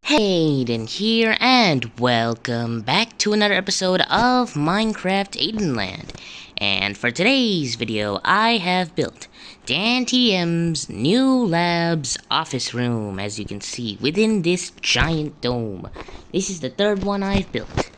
Aiden here, and welcome back to another episode of Minecraft Aidenland. And for today's video, I have built DanTDM's new lab's office room, as you can see, within this giant dome. This is the third one I've built.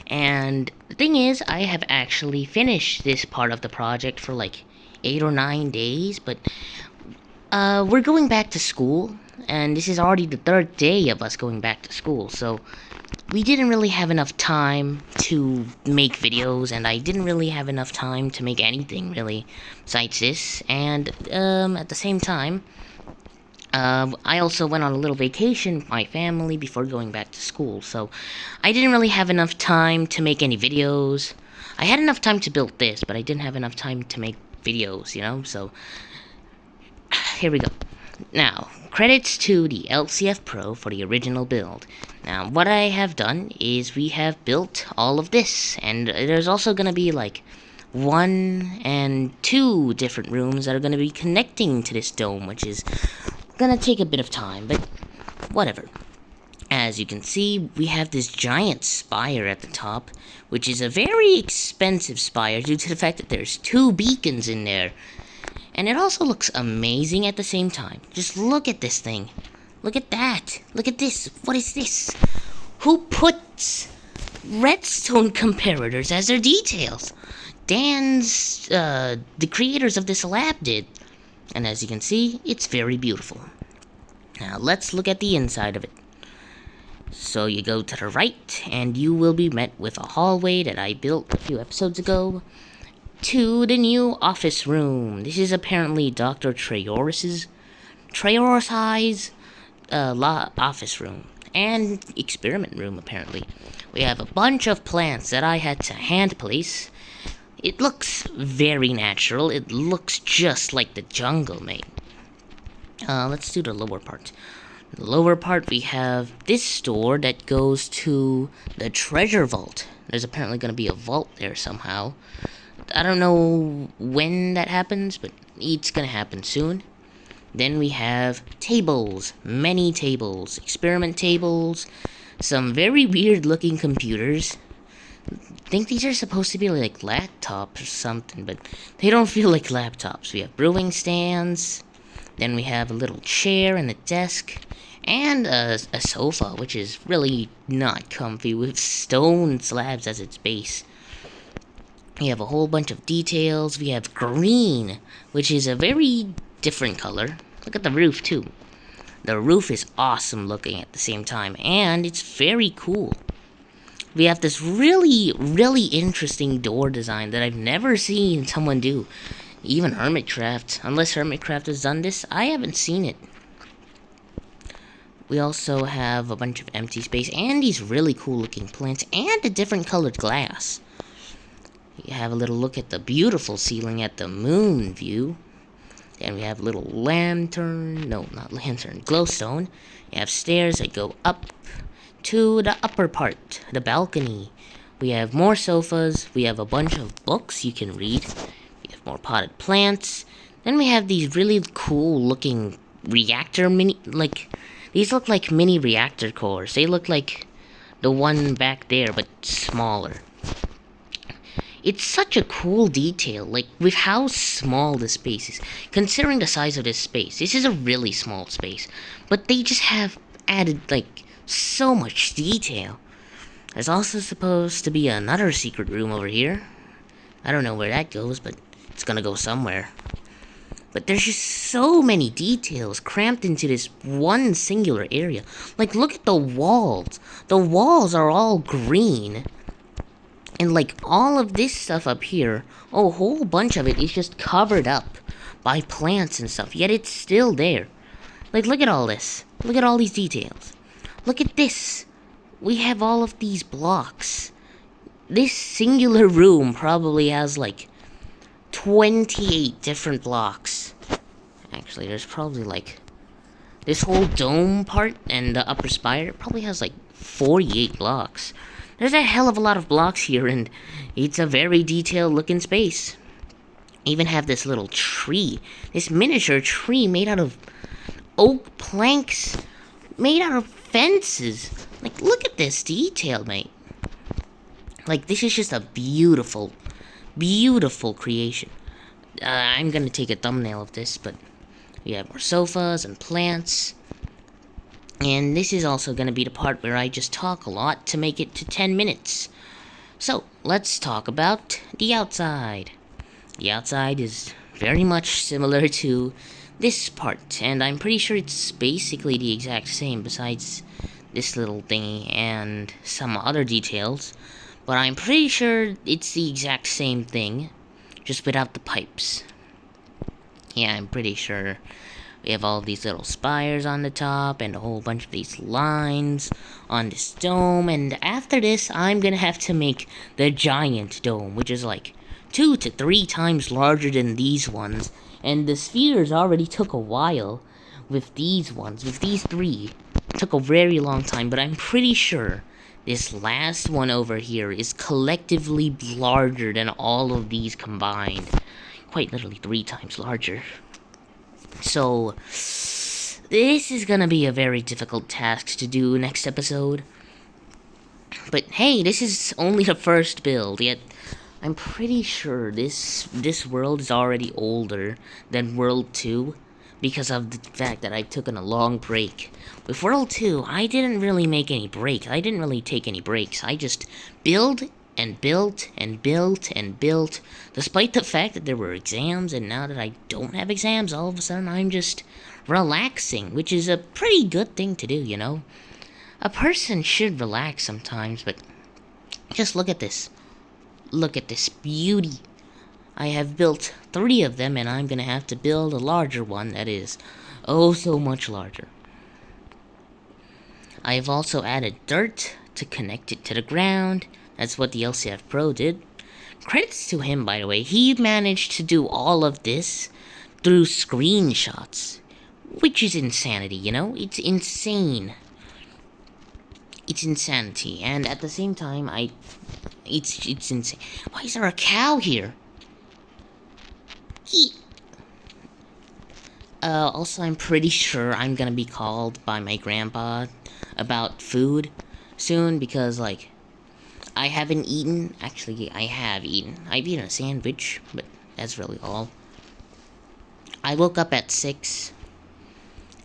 And the thing is, I have actually finished this part of the project for like 8 or 9 days, but we're going back to school, and this is already the third day of us going back to school, so we didn't really have enough time to make videos, and I didn't really have enough time to make anything, really, besides this, and, at the same time, I also went on a little vacation with my family before going back to school, so I didn't really have enough time to make any videos. I had enough time to build this, but I didn't have enough time to make videos, so here we go. Now, credits to the LCF Pro for the original build. Now, what I have done is we have built all of this, and there's also going to be like 1 and 2 different rooms that are going to be connecting to this dome, which is going to take a bit of time, but whatever. As you can see, we have this giant spire at the top, which is a very expensive spire due to the fact that there's 2 beacons in there. And it also looks amazing at the same time. Just look at this thing. Look at that. Look at this. What is this? Who puts redstone comparators as their details? Dan's, the creators of this lab did. And as you can see, it's very beautiful. Now, let's look at the inside of it. So you go to the right, and you will be met with a hallway that I built a few episodes ago to the new office room. This is apparently Dr. Treoris's office room and experiment room, apparently. We have a bunch of plants that I had to hand place. It looks very natural. It looks just like the jungle made. Let's do the lower part. The lower part, we have this door that goes to the treasure vault. There's apparently going to be a vault there somehow. I don't know when that happens, but it's gonna happen soon. Then we have tables, many tables, experiment tables, some very weird looking computers. I think these are supposed to be like laptops or something, but they don't feel like laptops. We have brewing stands, then we have a little chair and a desk, and a sofa, which is really not comfy, with stone slabs as its base. We have a whole bunch of details. We have green, which is a very different color. Look at the roof, too. The roof is awesome looking at the same time, and it's very cool. We have this really, really interesting door design that I've never seen someone do. Even Hermitcraft. Unless Hermitcraft has done this, I haven't seen it. We also have a bunch of empty space, and these really cool looking plants, and a different colored glass. You have a little look at the beautiful ceiling at the moon view. Then we have a little lantern. No, not lantern. Glowstone. You have stairs that go up to the upper part, the balcony. We have more sofas. We have a bunch of books you can read. We have more potted plants. Then we have these really cool looking reactor these look like mini reactor cores. They look like the one back there, but smaller. It's such a cool detail, like, with how small this space is. Considering the size of this space, this is a really small space. But they just have added, like, so much detail. There's also supposed to be another secret room over here. I don't know where that goes, but it's gonna go somewhere. But there's just so many details cramped into this one singular area. Like, look at the walls. The walls are all green. And like all of this stuff up here, a whole bunch of it is just covered up by plants and stuff, yet it's still there. Like, look at all this. Look at all these details. Look at this. We have all of these blocks. This singular room probably has like 28 different blocks. Actually, there's probably like this whole dome part and the upper spire probably has like 48 blocks. There's a hell of a lot of blocks here, and it's a very detailed looking space. Even have this little tree, this miniature tree made out of oak planks, made out of fences. Like, look at this detail, mate. Like, this is just a beautiful, beautiful creation. I'm gonna take a thumbnail of this, but we have more sofas and plants. And this is also gonna be the part where I just talk a lot to make it to 10 minutes. So, let's talk about the outside. The outside is very much similar to this part, and I'm pretty sure it's basically the exact same besides this little thingy and some other details. But I'm pretty sure it's the exact same thing, just without the pipes. Yeah, I'm pretty sure. We have all these little spires on the top and a whole bunch of these lines on this dome. And after this, I'm gonna have to make the giant dome, which is like 2 to 3 times larger than these ones. And the spheres already took a while with these ones. With these 3, it took a very long time. But I'm pretty sure this last one over here is collectively larger than all of these combined. Quite literally 3 times larger. So, this is gonna be a very difficult task to do next episode. But hey, this is only the first build, yet I'm pretty sure this world is already older than World 2 because of the fact that I've taken a long break. With World 2, I didn't really make any breaks. I didn't really take any breaks. I just built and built and built and built, despite the fact that there were exams, and now that I don't have exams, all of a sudden I'm just relaxing, which is a pretty good thing to do, you know? A person should relax sometimes, but just look at this. Look at this beauty. I have built 3 of them, and I'm gonna have to build a larger one that is oh so much larger. I have also added dirt to connect it to the ground. That's what the LCF Pro did. Credits to him, by the way. He managed to do all of this through screenshots, which is insanity, you know? It's insane. It's insanity, and at the same time, it's insane. Why is there a cow here? Also, I'm pretty sure I'm gonna be called by my grandpa about food soon, because, like, I haven't eaten. Actually, I have eaten. I've eaten a sandwich, but that's really all. I woke up at 6,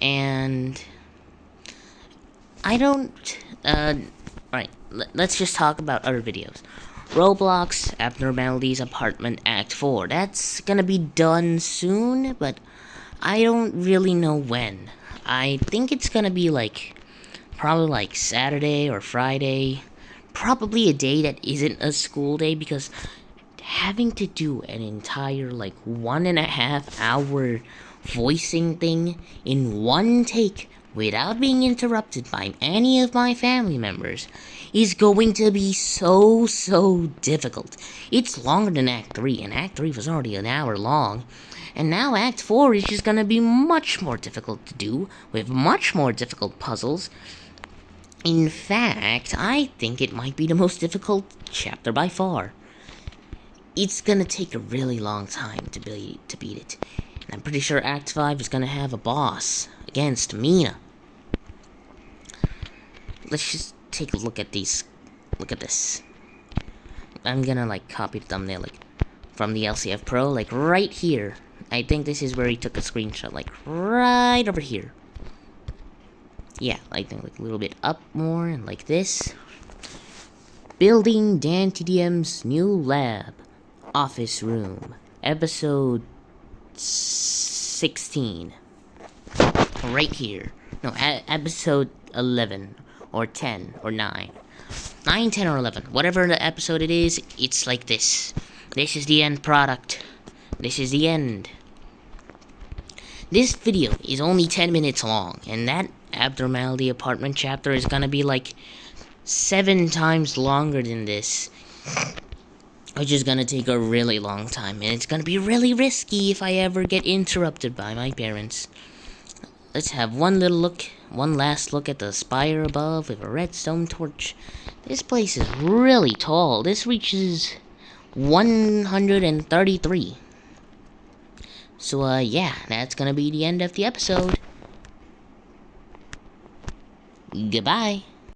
and I don't, right, let's just talk about other videos. Roblox, Abnormalities Apartment Act 4. That's gonna be done soon, but I don't really know when. I think it's gonna be, like, probably, like, Saturday or Friday. Probably a day that isn't a school day, because having to do an entire, like, 1.5 hour voicing thing in one take without being interrupted by any of my family members is going to be so difficult. It's longer than Act 3, and Act 3 was already an hour long. And now Act 4 is just gonna be much more difficult to do, with much more difficult puzzles. In fact, I think it might be the most difficult chapter by far. It's gonna take a really long time to beat it. And I'm pretty sure Act 5 is gonna have a boss against Mina. Let's just take a look at these. Look at this. I'm gonna, like, copy the thumbnail, like, from the LCF Pro, like, right here. I think this is where he took a screenshot, like, right over here. Yeah, I think, like, a little bit up more, and like this. Building DanTDM's new lab. Office room. Episode 16. Right here. No, episode 11. Or 10. Or 9. 9, 10, or 11. Whatever the episode it is, it's like this. This is the end product. This is the end. This video is only 10 minutes long, and that Abnormality Apartment chapter is gonna be like 7 times longer than this, which is gonna take a really long time, and it's gonna be really risky if I ever get interrupted by my parents. Let's have one last look at the spire above with a redstone torch. This place is really tall. This reaches 133. So, yeah, that's gonna be the end of the episode. Goodbye.